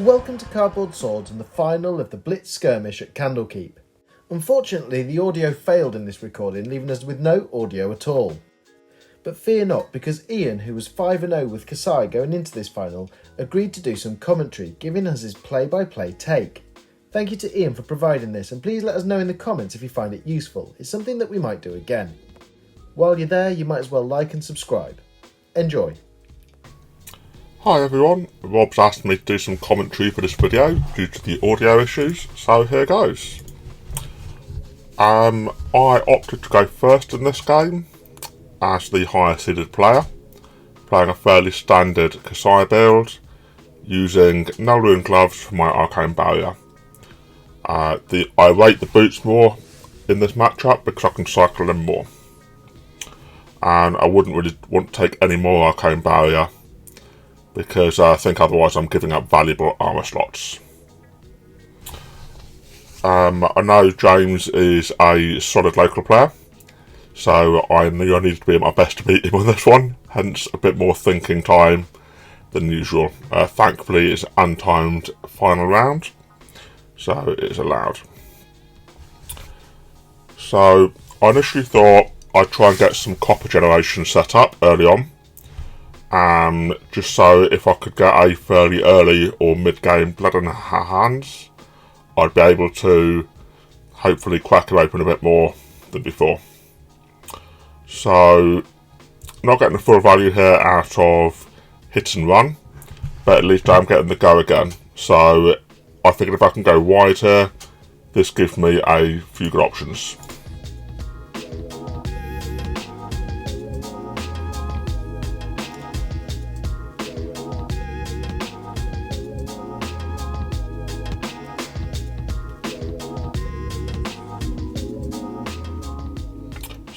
Welcome to Cardboard Swords and the final of the Blitz Skirmish at Candlekeep. Unfortunately, the audio failed in this recording, leaving us with no audio at all. But fear not, because Ian, who was 5-0 with Kassai going into this final, agreed to do some commentary, giving us his play-by-play take. Thank you to Ian for providing this, and please let us know in the comments if you find it useful. It's something that we might do again. While you're there, you might as well like and subscribe. Enjoy. Hi everyone, Rob's asked me to do some commentary for this video due to the audio issues, so here goes. I opted to go first in this game as the higher seeded player, playing a fairly standard Kassai build, using no rune gloves for my arcane barrier. I rate the boots more in this matchup because I can cycle them more, and I wouldn't really want to take any more arcane barrier because I think otherwise I'm giving up valuable armour slots. I know James is a solid local player, so I knew I needed to be at my best to beat him on this one, hence a bit more thinking time than usual. Thankfully it's untimed final round, so it's allowed. So I initially thought I'd try and get some copper generation set up early on, just so if I could get a fairly early or mid-game blood in her hands, I'd be able to hopefully crack it open a bit more than before. So, not getting the full value here out of hit and run, but at least I'm getting the go again. So, I figured if I can go wide here, this gives me a few good options.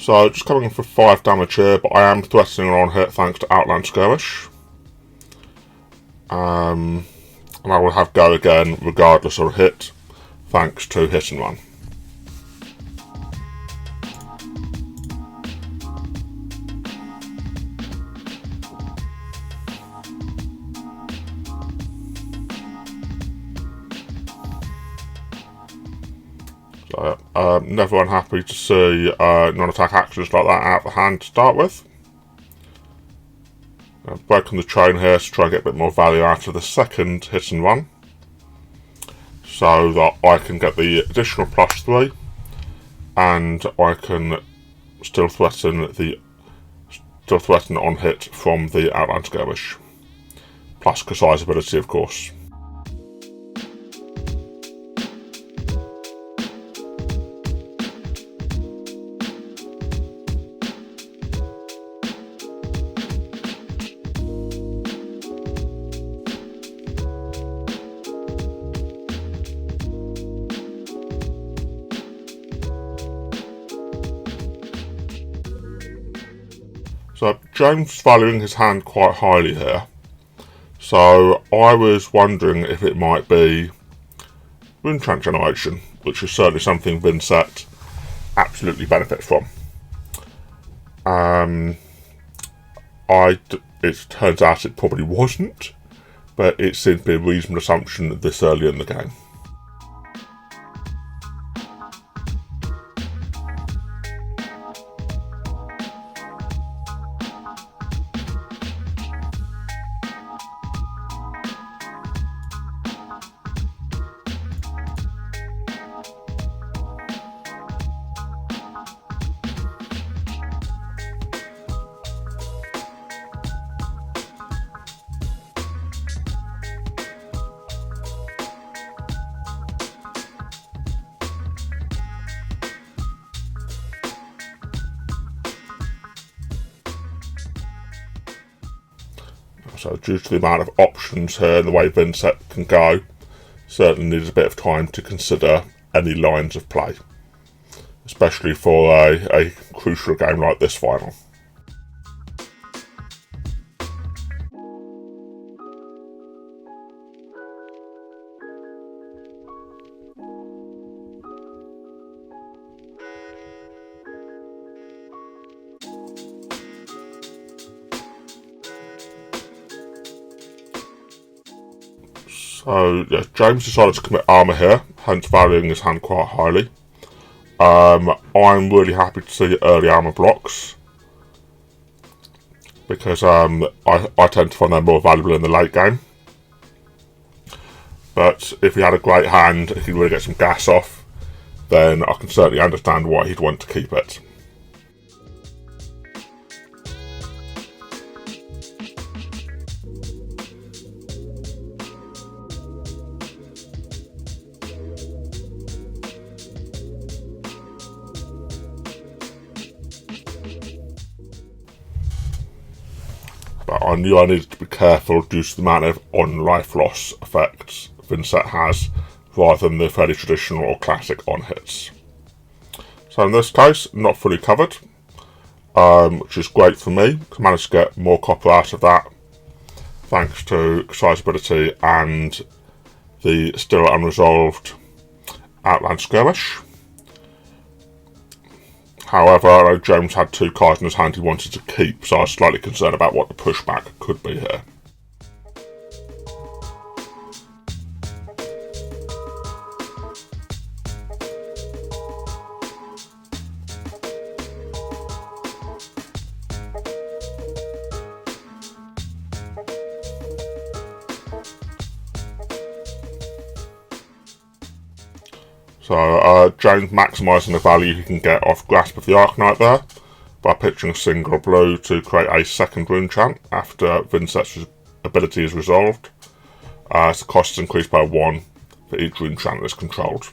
So just coming in for 5 damage here, but I am threatening on hit thanks to Outland Skirmish. And I will have go again regardless of hit, thanks to hit and run. So, never unhappy to see non-attack actions like that out of the hand to start with. Breaking the chain here to try and get a bit more value out of the second hit and run, so that I can get the additional +3, and I can still threaten on hit from the Outland Skirmish, plus Kassai's ability, of course. So James valuing his hand quite highly here, so I was wondering if it might be rune chant generation, which is certainly something Vynnset absolutely benefits from. It turns out it probably wasn't, but it seemed to be a reasonable assumption this early in the game. So due to the amount of options here and the way Vynnset can go, certainly needs a bit of time to consider any lines of play, especially for a crucial game like this final. So yeah, James decided to commit armour here, hence valuing his hand quite highly. I'm really happy to see early armour blocks, because I tend to find them more valuable in the late game. But if he had a great hand, if he really get some gas off, then I can certainly understand why he'd want to keep it. But I knew I needed to be careful due to the amount of on-life loss effects Vynnset has, rather than the fairly traditional or classic on-hits. So in this case, not fully covered, which is great for me, because I managed to get more copper out of that, thanks to Kassai's ability and the still unresolved Outland Skirmish. However, I know James had 2 cards in his hand he wanted to keep, so I was slightly concerned about what the pushback could be here. So James maximising the value he can get off Grasp of the Arcanite there by pitching a single blue to create a second rune chant after Vynnset's ability is resolved. So the cost is increased by 1 for each rune chant that is controlled.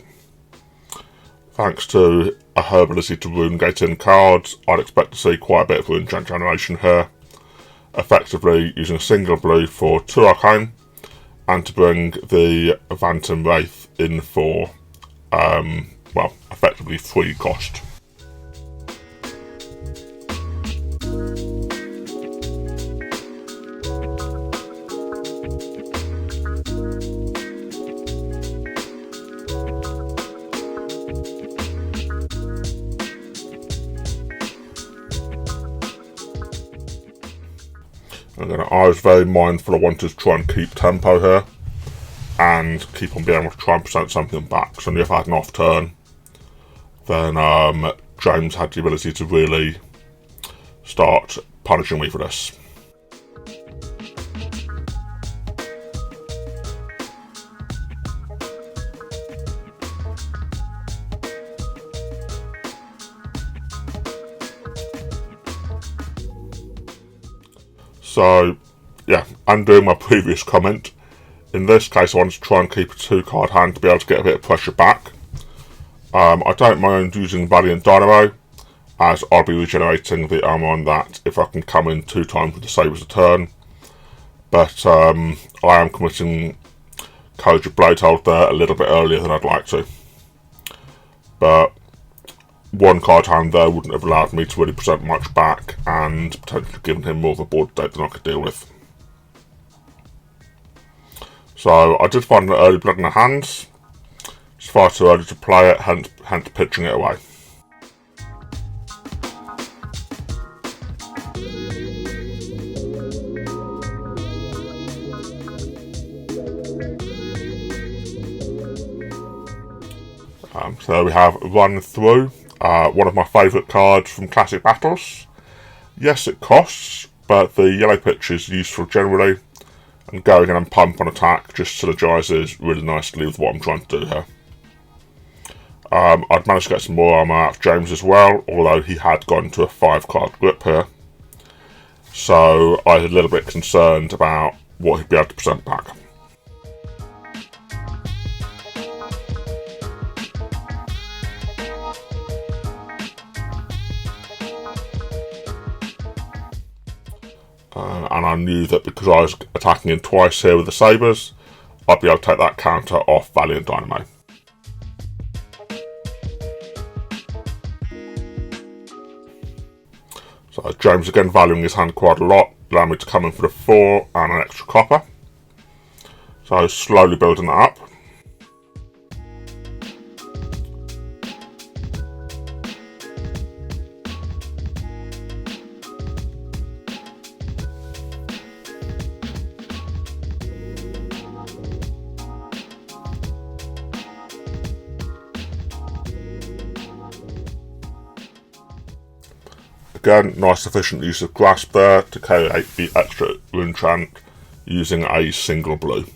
Thanks to her ability to rune gate in cards, I'd expect to see quite a bit of rune chant generation here, effectively using a single blue for 2 Arcane and to bring the Phantom Wraith in for well, effectively 3 cost. Again, I was very mindful. I wanted to try and keep tempo here and keep on being able to try and present something back. So if I had an off turn, then James had the ability to really start punishing me for this. So yeah, undoing my previous comment, in this case I wanted to try and keep a 2-card hand to be able to get a bit of pressure back. I don't mind using Valiant Dynamo, as I'll be regenerating the armor on that if I can come in 2 times with the sabres a turn. But I am committing Courage of Bladehold there a little bit earlier than I'd like to. But 1-card hand there wouldn't have allowed me to really present much back and potentially given him more of a board state than I could deal with. So I did find an early blood in the hands. It's far too early to play it, hence pitching it away. So we have Run Through, one of my favourite cards from Classic Battles. Yes, it costs, but the yellow pitch is useful generally, and going in and pump on attack just synergises really nicely with what I'm trying to do here. I'd managed to get some more armour out of James as well, although he had gone to a 5-card grip here. So I was a little bit concerned about what he'd be able to present back. And I knew that because I was attacking him twice here with the sabres, I'd be able to take that counter off Valiant Dynamo. So James again valuing his hand quite a lot, allowing me to come in for the 4 and an extra copper. So slowly building that up. again, nice efficient use of grasp there to create the extra rune enchant using a single blue.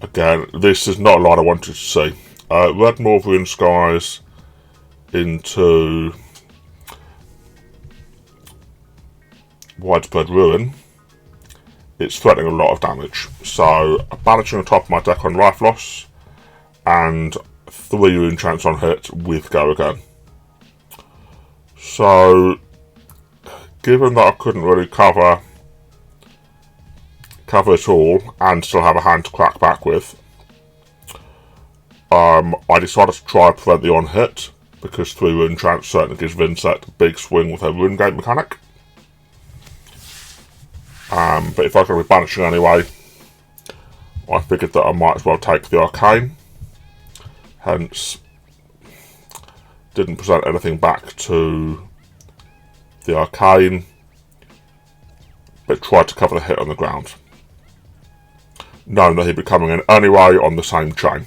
Again, this is not a lot I wanted to see. Red Morph Rune Skies into Widespread Ruin. It's threatening a lot of damage. So, banishing on top of my deck on life loss, and 3 rune enchants on hit with Go Again. So, given that I couldn't really cover it all and still have a hand to crack back with, I decided to try and prevent the on hit, because 3 rune enchants certainly gives Vynnset a big swing with her rune gate mechanic. But if I was going to be banishing anyway, I figured that I might as well take the Arcane. Hence, didn't present anything back to the Arcane, but tried to cover the hit on the ground, knowing that he'd be coming in anyway on the same chain.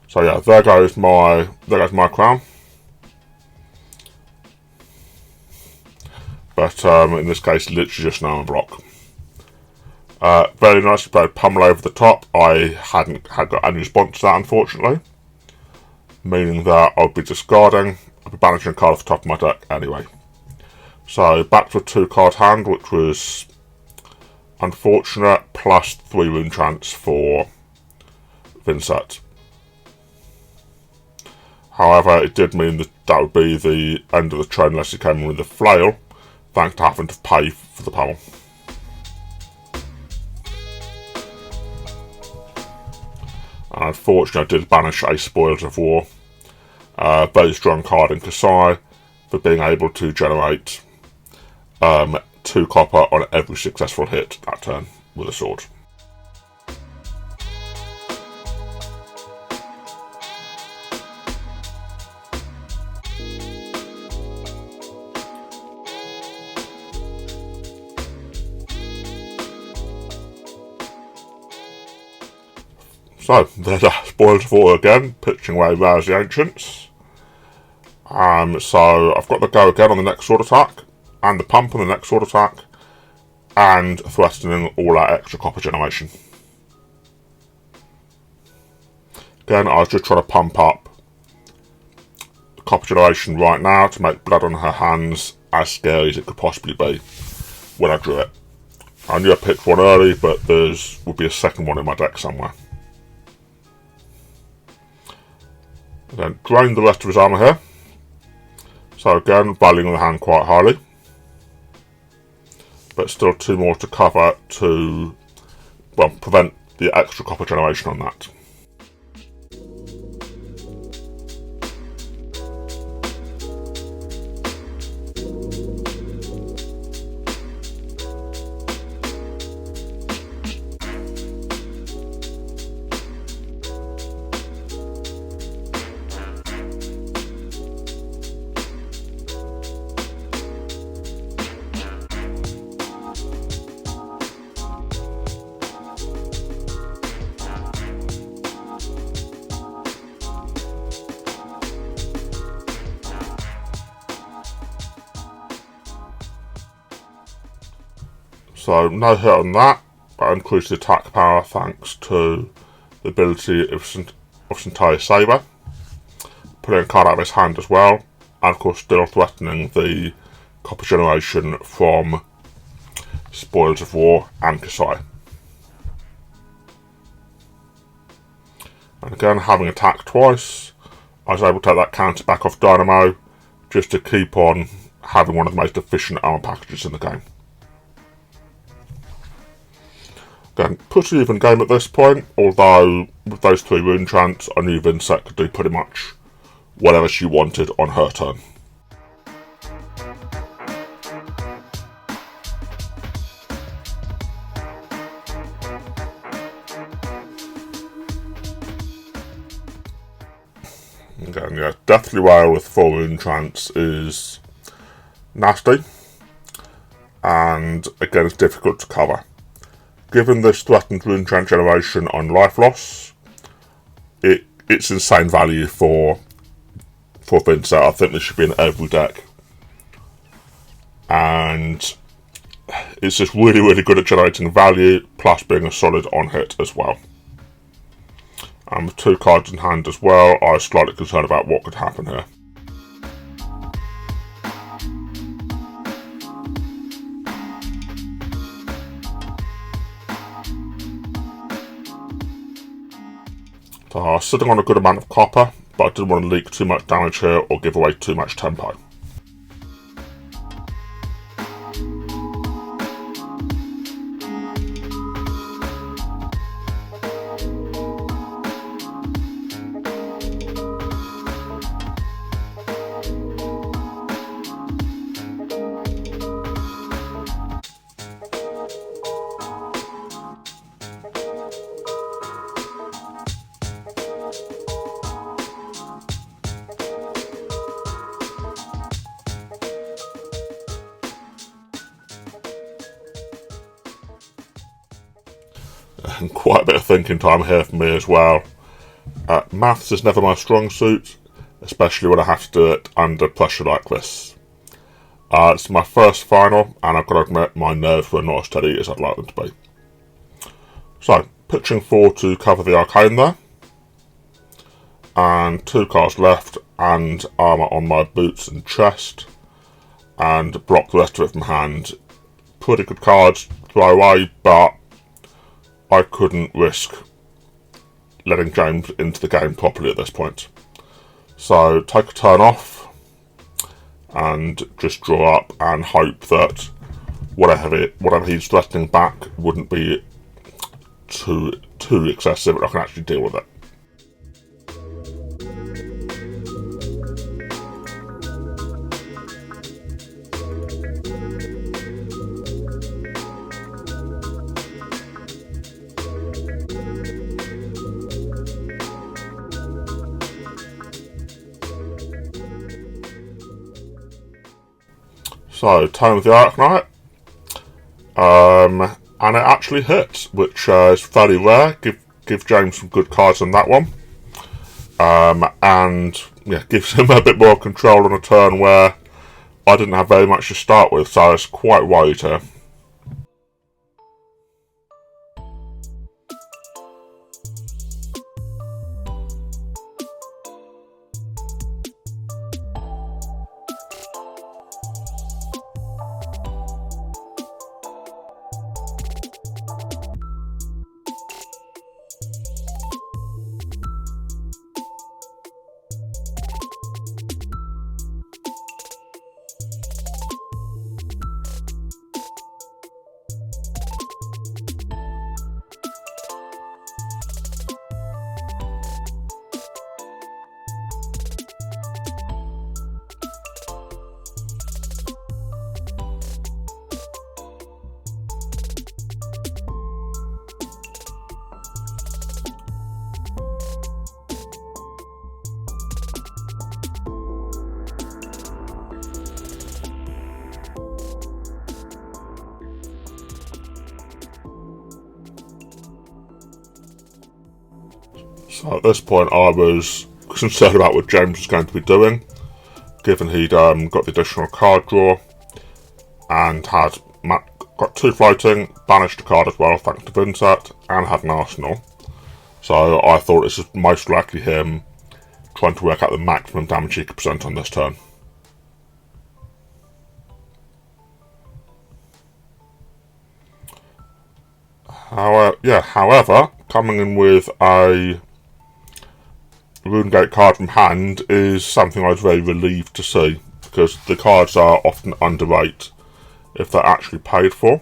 So yeah, there goes my crown. But in this case, literally just now on block. Very nicely played Pummel over the top. I hadn't got any response to that, unfortunately, meaning that I'll be discarding. I'll be banishing a card off the top of my deck anyway. So back to a 2-card hand, which was unfortunate, plus 3 rune enchants for Vynnset. However, it did mean that would be the end of the trade unless he came in with a flail, thanks to having to pay for the pummel. And unfortunately, I did banish a Spoils of War. Very strong card in Kassai for being able to generate 2 copper on every successful hit that turn with a sword. So, there's a Spoils of War again, pitching away Rouse the Ancients. So, I've got the Go Again on the next sword attack, and the Pump on the next sword attack, and threatening all our extra copper generation. Again, I was just trying to pump up the copper generation right now to make blood on her hands as scary as it could possibly be when I drew it. I knew I picked one early, but there would be a second one in my deck somewhere. Then drain the rest of his armour here. So again, valuing the hand quite highly. But still 2 more to cover to, well, prevent the extra copper generation on that. So no hit on that, but increased the attack power thanks to the ability of Cintari Saber. Putting a card out of his hand as well, and of course still threatening the copper generation from Spoils of War and Kassai. And again, having attacked twice, I was able to take that counter back off Dynamo, just to keep on having one of the most efficient armor packages in the game. Again, pretty even game at this point, although with those 3 rune enchants, I knew Vynnset could do pretty much whatever she wanted on her turn. Again, yeah, Deathly Wail with 4 rune enchants is nasty, and again, it's difficult to cover. Given this threatened rune enchant generation on life loss, it it's insane value for Vynnset. I think this should be in every deck. And it's just really, really good at generating value, plus being a solid on-hit as well. And with 2 cards in hand as well, I was slightly concerned about what could happen here. So I was sitting on a good amount of copper, but I didn't want to leak too much damage here or give away too much tempo. And quite a bit of thinking time here for me as well. Maths is never my strong suit, especially when I have to do it under pressure like this. It's my first final, and I've got to admit my nerves were not as steady as I'd like them to be. So, pitching 4 to cover the arcane there, and 2 cards left, and armour on my boots and chest, and block the rest of it from hand. Pretty good cards to throw away, but I couldn't risk letting James into the game properly at this point. So take a turn off and just draw up and hope that whatever he's threatening back wouldn't be too excessive and I can actually deal with it. So, Tome of the Arcanite, and it actually hits, which is fairly rare. Give James some good cards on that one, and yeah, gives him a bit more control on a turn where I didn't have very much to start with, so I was quite worried here. So at this point I was concerned about what James was going to be doing, given he'd got the additional card draw and had got 2 floating, banished a card as well thanks to Vynnset, and had an arsenal. So I thought this was most likely him trying to work out the maximum damage he could present on this turn. However, coming in with a Runegate card from hand is something I was very relieved to see, because the cards are often underrated if they're actually paid for.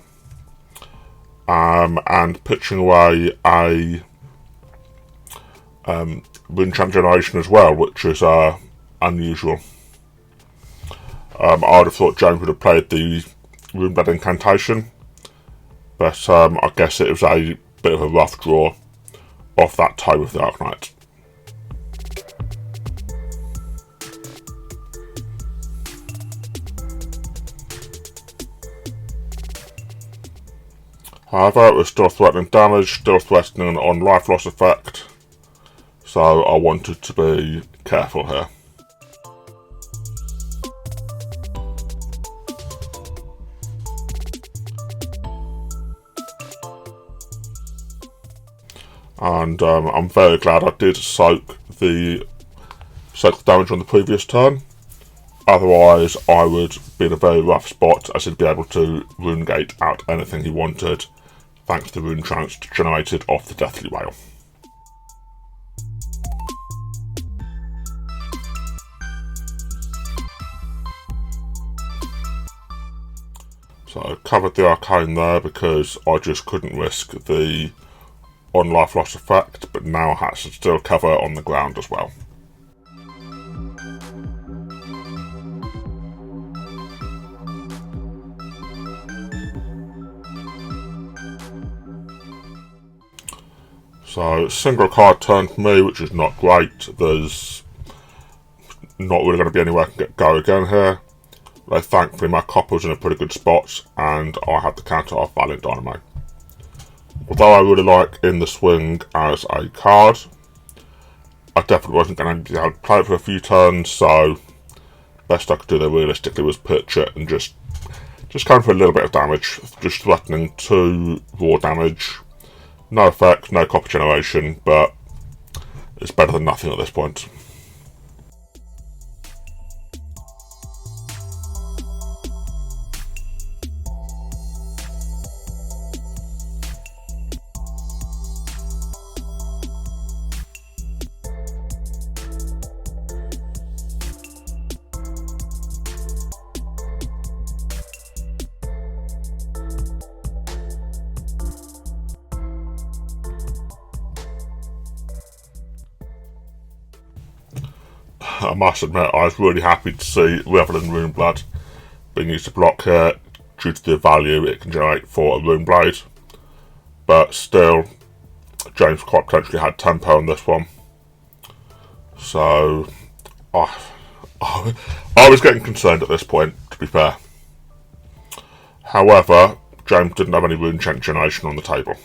And pitching away a Runechant Generation as well, which is unusual. I would have thought James would have played the Runeblood Incantation, but I guess it was a bit of a rough draw off that Tome of the Arcanite. However, it was still threatening damage, still threatening on life loss effect, so I wanted to be careful here. And I'm very glad I did soak the damage on the previous turn. Otherwise, I would be in a very rough spot, as he'd be able to rune gate out anything he wanted, thanks to the rune trance generated off the Deathly Whale. So I covered the arcane there because I just couldn't risk the on life loss effect, but now I had to still cover on the ground as well. So single card turn for me, which is not great. There's not really going to be anywhere I can go again here. Though thankfully my copper was in a pretty good spot and I had the counter off Valiant Dynamo. Although I really like In the Swing as a card, I definitely wasn't going to be able to play it for a few turns, so best I could do there realistically was pitch it and just going for a little bit of damage, just threatening 2 raw damage. No effect, no copper generation, but it's better than nothing at this point. I must admit, I was really happy to see Revel in Runeblood being used to block here due to the value it can generate for a Runeblade. But still, James quite potentially had tempo on this one. So, I was getting concerned at this point, to be fair. However, James didn't have any rune generation on the table.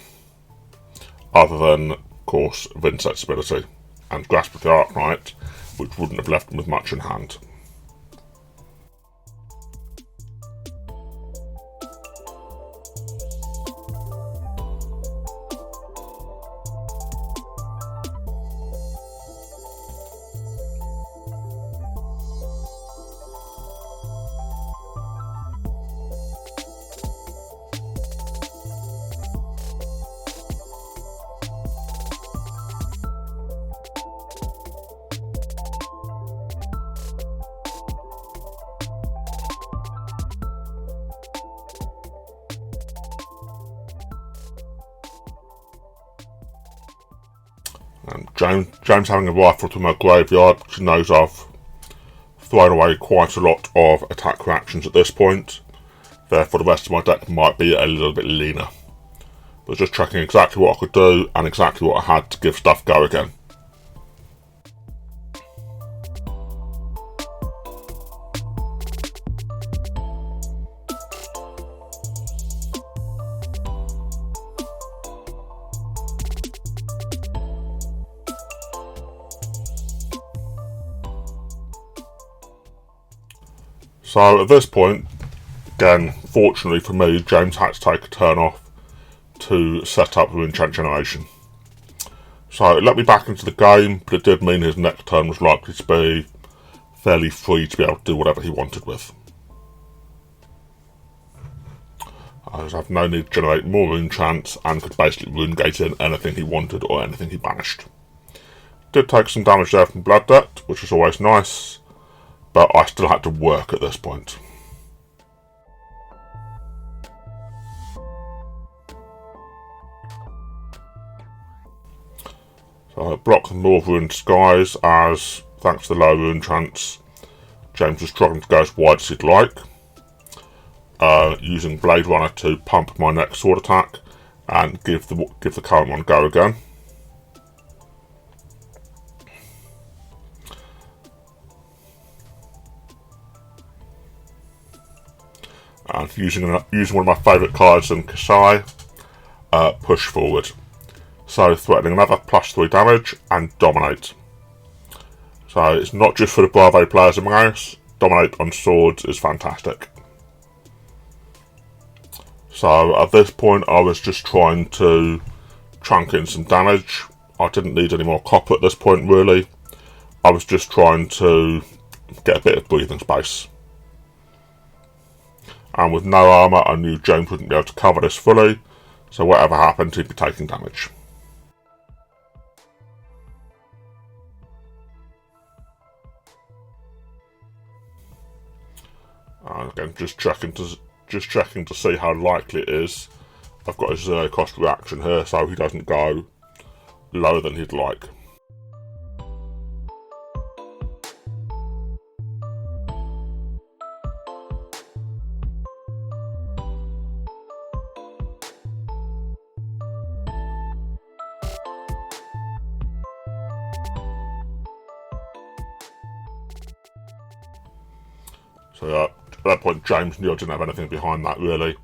Other than, of course, Vynnset's ability and Grasp of the Arcanite, which wouldn't have left him with much in hand. And James having a rifle to my graveyard, which knows I've thrown away quite a lot of attack reactions at this point. Therefore the rest of my deck might be a little bit leaner. But just checking exactly what I could do and exactly what I had to give stuff go again. So at this point, again, fortunately for me, James had to take a turn off to set up the enchant generation. So it let me back into the game, but it did mean his next turn was likely to be fairly free to be able to do whatever he wanted with. I have no need to generate more rune chants and could basically rune gate in anything he wanted or anything he banished. Did take some damage there from Blood Debt, which was always nice. But I still had to work at this point. So I blocked the North Rune Skies as, thanks to the low rune chance, James was struggling to go as wide as he'd like. Using Blade Runner to pump my next sword attack and give the current one go again. And using one of my favourite cards in Kassai, push forward. so threatening another +3 damage and dominate. So it's not just for the Bravo players in my house. Dominate on swords is fantastic. So at this point I was just trying to chunk in some damage. I didn't need any more copper at this point really. I was just trying to get a bit of breathing space. And with no armour I knew James wouldn't be able to cover this fully, so whatever happened he'd be taking damage. And again, just checking to see how likely it is. I've got a 0 cost reaction here, so he doesn't go lower than he'd like. So at that point James knew I didn't have anything behind that really,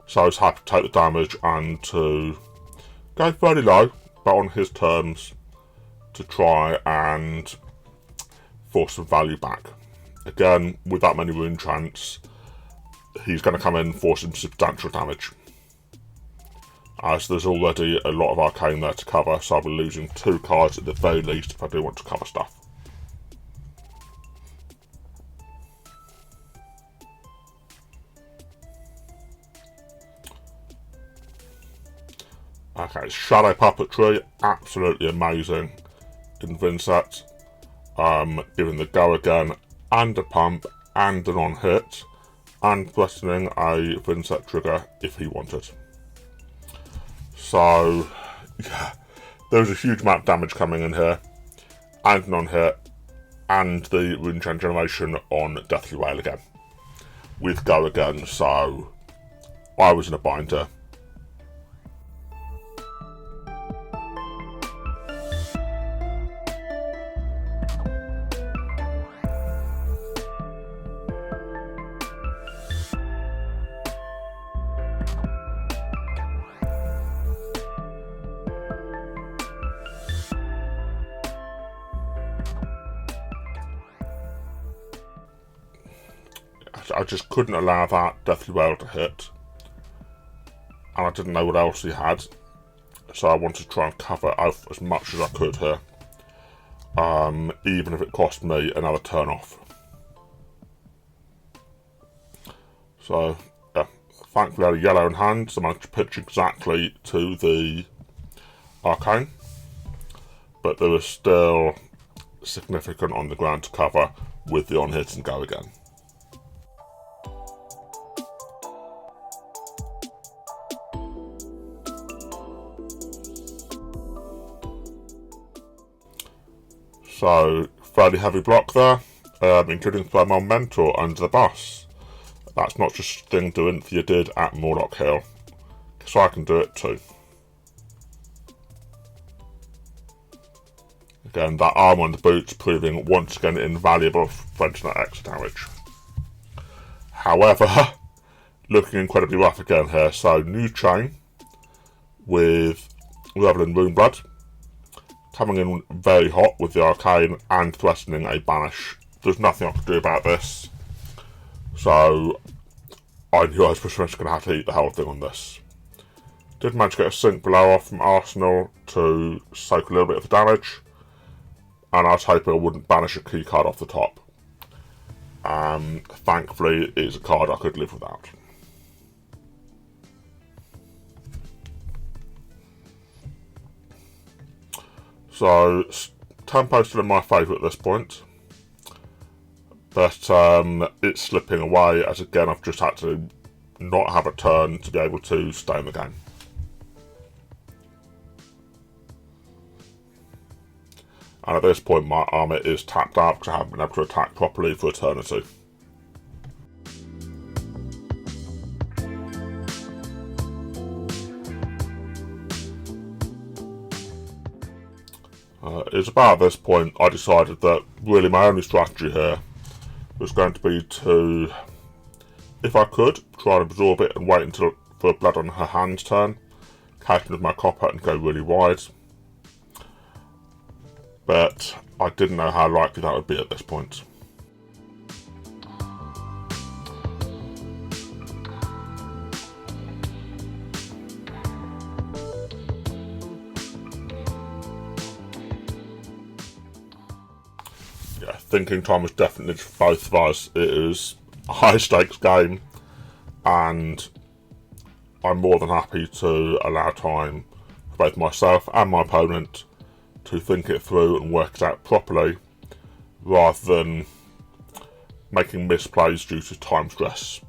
so I was happy to take the damage and to go fairly low, but on his terms, to try and force some value back. Again, with that many rune chants, he's going to come in forcing substantial damage. As there's already a lot of arcane there to cover, so I'll be losing 2 cards at the very least if I do want to cover stuff. Okay, Shadow Puppetry, absolutely amazing in Vynnset. Giving the go again, and a pump, and an on-hit, and threatening a Vynnset trigger if he wanted. So, yeah, there was a huge amount of damage coming in here, and an on-hit, and the rune chain generation on Deathly Wail again, with go again, so I was in a binder. I just couldn't allow that Deathly Wail to hit, and I didn't know what else he had, so I wanted to try and cover out as much as I could here, even if it cost me another turn off. So yeah, thankfully I had a yellow in hand, so I managed to pitch exactly to the arcane, but there was still significant on the ground to cover with the on-hit and go again. So, fairly heavy block there, including Thermal Mentor under the boss. That's not just a thing Dorinthia did at Morlock Hill, so I can do it too. Again, that armour on the boots proving once again invaluable for internet extra damage. However, looking incredibly rough again here, so new chain with Revel in Runeblood. Coming in very hot with the arcane and threatening a banish. There's nothing I could do about this, so I knew I was pretty much going to have to eat the whole thing on this. Did manage to get a Sink Below off from Arsenal to soak a little bit of the damage, and I was hoping I wouldn't banish a key card off the top. Thankfully it's a card I could live without. So, tempo's still in my favour at this point, but it's slipping away as again I've just had to not have a turn to be able to stay in the game. And at this point my armour is tapped out because I haven't been able to attack properly for a turn or two. It's about this point I decided that really my only strategy here was going to be to, if I could, try and absorb it and wait until for blood on her hand's turn. catching with my copper and go really wide. But I didn't know how likely that would be at this point. Yeah, thinking time was definitely for both of us. It was a high stakes game, and I'm more than happy to allow time for both myself and my opponent to think it through and work it out properly, rather than making misplays due to time stress.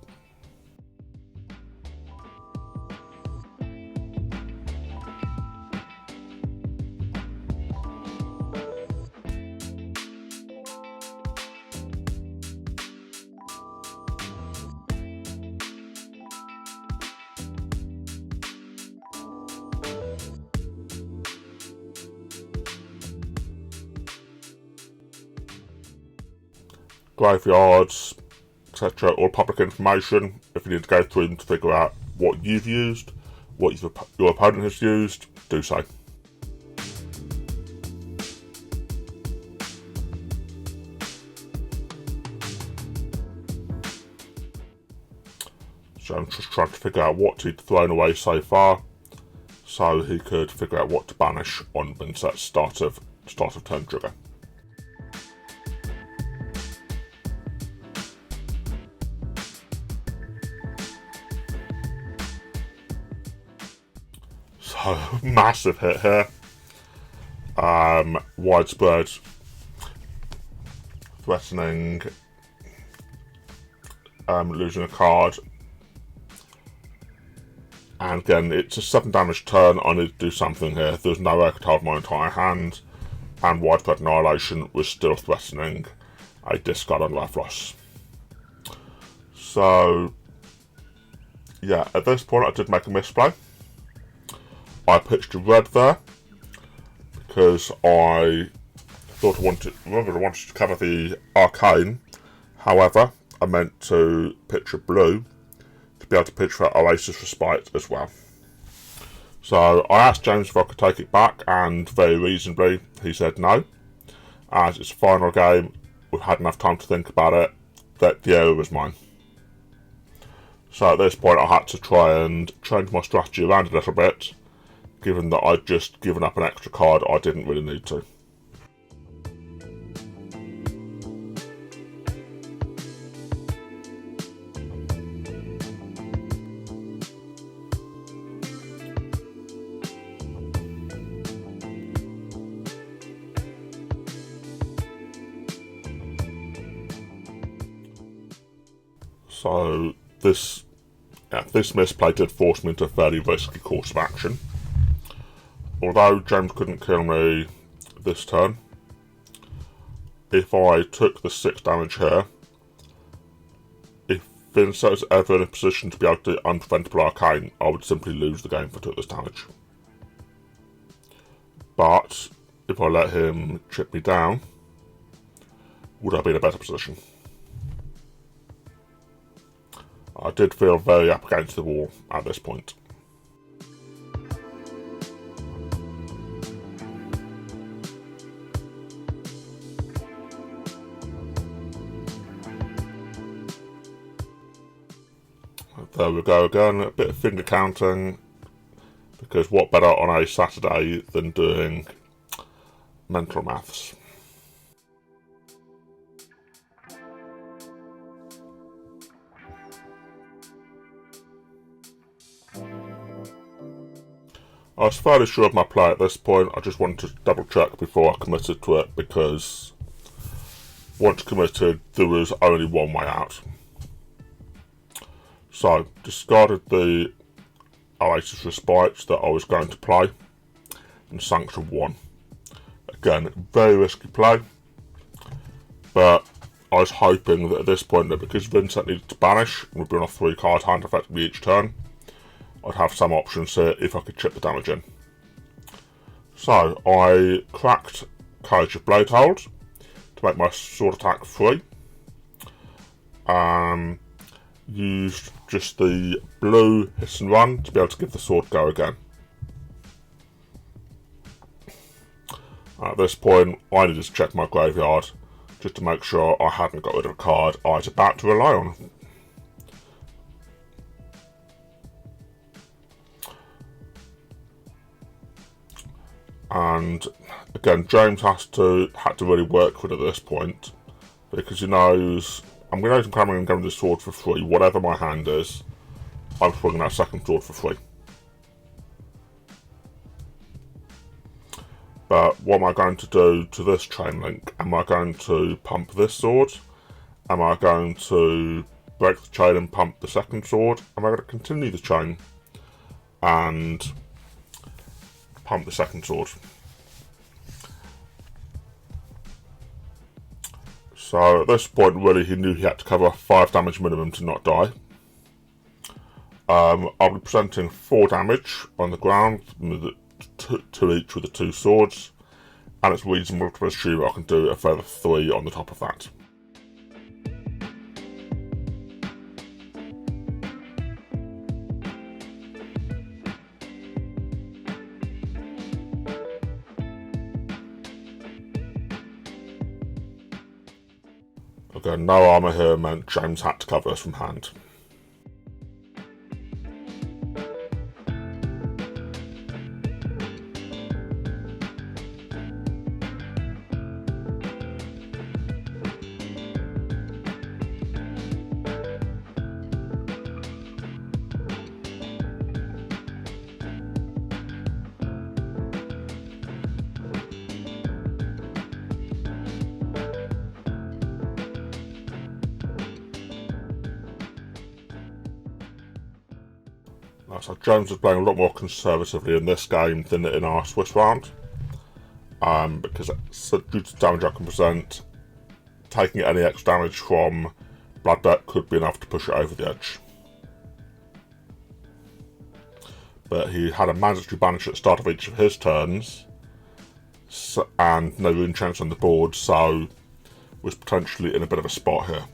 Graveyards, etc., all public information. If you need to go through them to figure out what you've used, what your opponent has used, do so. So I'm just trying to figure out what he'd thrown away so far, so he could figure out what to banish on Vynnset's start of turn trigger. So, massive hit here. Widespread, threatening, losing a card. And again, it's a 7 damage turn. I need to do something here. There's no way I could hold my entire hand, and Widespread Annihilation was still threatening a discard on life loss. So, yeah, at this point I did make a misplay. I pitched a red there because I thought I wanted to cover the Arcane. However, I meant to pitch a blue to be able to pitch for Oasis Respite as well. So I asked James if I could take it back, and very reasonably he said no, as it's a final game, we've had enough time to think about it, that the area was mine. So at this point I had to try and change my strategy around a little bit, given that I'd just given up an extra card I didn't really need to. So this misplay did force me into a fairly risky course of action. Although James couldn't kill me this turn, if I took the 6 damage here, if Vynnset was ever in a position to be able to do Unpreventable Arcane, I would simply lose the game if I took this damage. But if I let him chip me down, would I be in a better position? I did feel very up against the wall at this point. There we go again, a bit of finger counting, because what better on a Saturday than doing mental maths. I was fairly sure of my play at this point. I just wanted to double check before I committed to it, because once committed there was only one way out. So, discarded the Oasis Respite that I was going to play and sanctioned 1. Again, very risky play, but I was hoping that at this point, that because Vynnset needed to banish and would be on a 3 card hand effectively each turn, I'd have some options here if I could chip the damage in. So I cracked Courage of Bladehold to make my sword attack free. Used just the blue hiss and run to be able to give the sword go again. At this point, I needed to check my graveyard just to make sure I hadn't got rid of a card I was about to rely on. And again, James had to really work with it at this point, because he knows I'm going to come in and give him this sword for free. Whatever my hand is, I'm swinging that second sword for free. But what am I going to do to this chain link? Am I going to pump this sword? Am I going to break the chain and pump the second sword? Am I going to continue the chain and pump the second sword? So at this point, really, he knew he had to cover 5 damage minimum to not die. I'll be presenting 4 damage on the ground, with 2 each with the 2 swords, and it's reasonable to assume I can do a further 3 on the top of that. Again, no armour here meant James had to cover us from hand. So James was playing a lot more conservatively in this game than in our Swiss round, because due to the damage I can present, taking any extra damage from Bloodbath could be enough to push it over the edge. But he had a mandatory banish at the start of each of his turns, and no rune chance on the board, so was potentially in a bit of a spot here.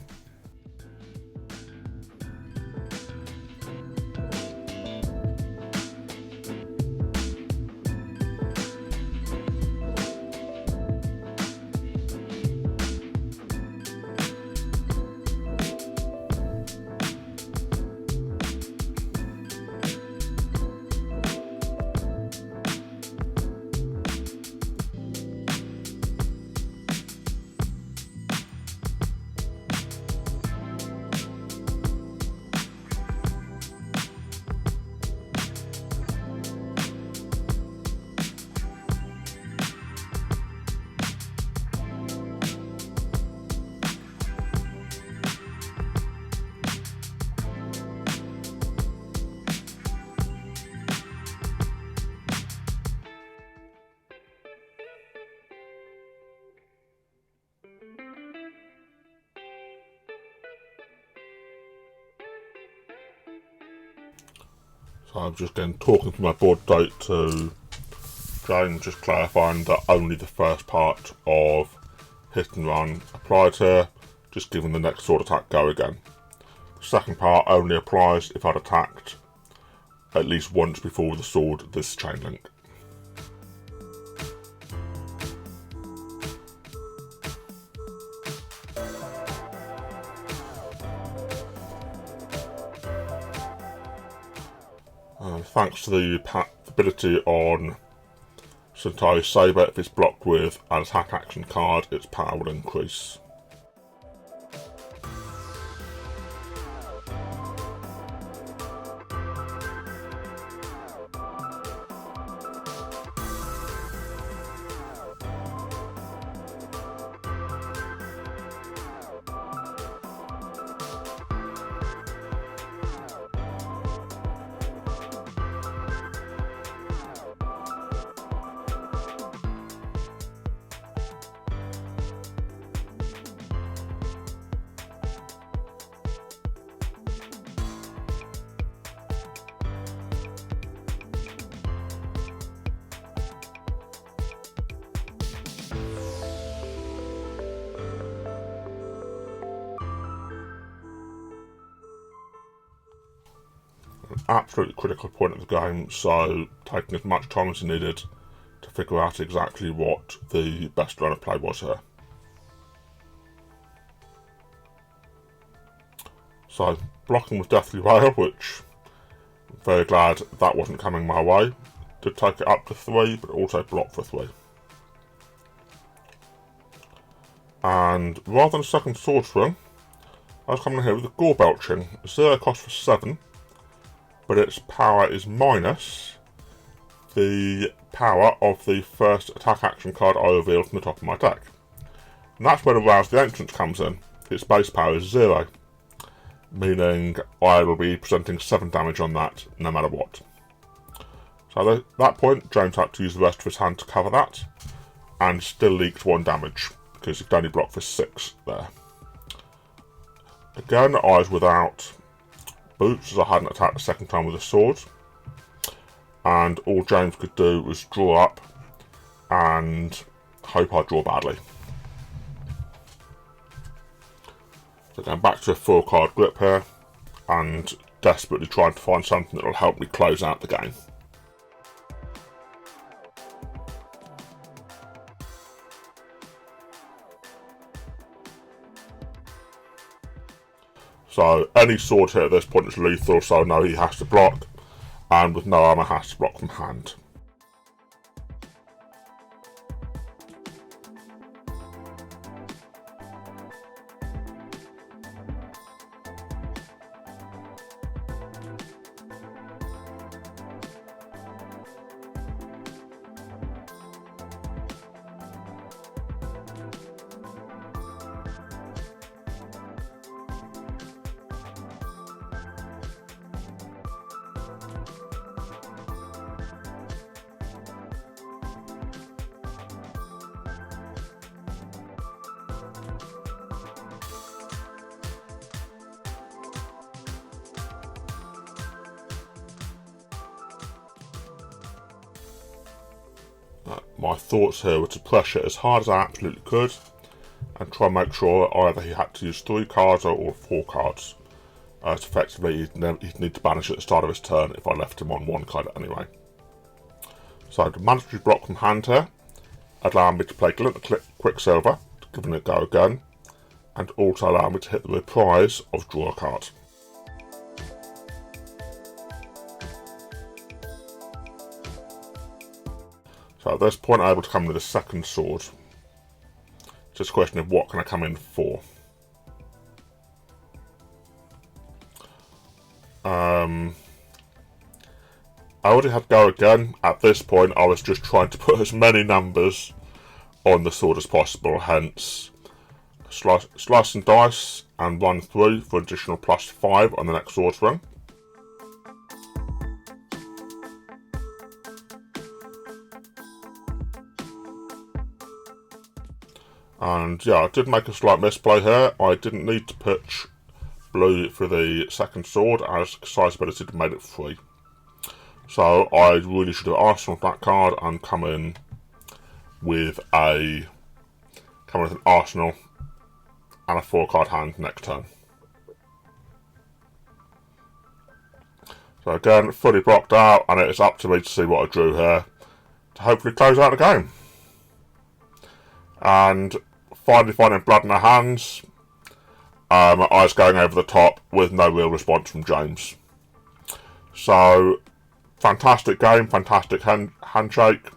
So I'm just again talking through my board date to James, just clarifying that only the first part of hit and run applied here, just giving the next sword attack go again. The second part only applies if I'd attacked at least once before the sword this chain link. Thanks to the ability on Cintari Saber, if it's blocked with an attack action card, its power will increase. Absolutely critical point of the game, so taking as much time as needed to figure out exactly what the best line of play was here. So, blocking with Deathly Rail, which I'm very glad that wasn't coming my way. Did take it up to 3, but also blocked for 3. And rather than a second sword swing, I was coming in here with a Gore Belching. 0 cost for 7, but its power is minus the power of the first attack action card I revealed from the top of my deck. And that's where the Rouse the Ancients comes in. Its base power is 0, meaning I will be presenting 7 damage on that no matter what. So at that point, James had to use the rest of his hand to cover that, and still leaked 1 damage, because he could only block for 6 there. Again, I was without boots, as I hadn't attacked the second time with a sword, and all James could do was draw up and hope I draw badly. So going back to a 4-card grip here, and desperately trying to find something that will help me close out the game. So any sword hit at this point is lethal, so I know he has to block, and with no armour has to block from hand. My thoughts here were to pressure as hard as I absolutely could and try and make sure either he had to use 3 cards or 4 cards. As effectively he'd need to banish at the start of his turn if I left him on 1 card anyway. So the mandatory block from hand here allowed me to play Glint the Quicksilver, giving it a go again, and also allowed me to hit the reprise of draw a card. So at this point I'm able to come in with a second sword. It's just a question of what can I come in for. I already had to go again. At this point I was just trying to put as many numbers on the sword as possible, hence slice and dice and run through for an additional +5 on the next sword swing. And yeah, I did make a slight misplay here. I didn't need to pitch blue for the second sword, as Kassai's ability made it free. So I really should have arsenaled that card and come in with an arsenal and a 4-card hand next turn. So again, fully blocked out, and it is up to me to see what I drew here to hopefully close out the game. And finally finding blood in their hands, I was going over the top with no real response from James. So, fantastic game, fantastic handshake,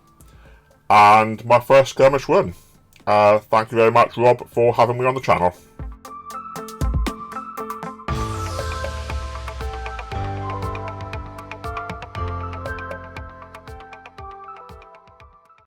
and my first skirmish win. Thank you very much, Rob, for having me on the channel.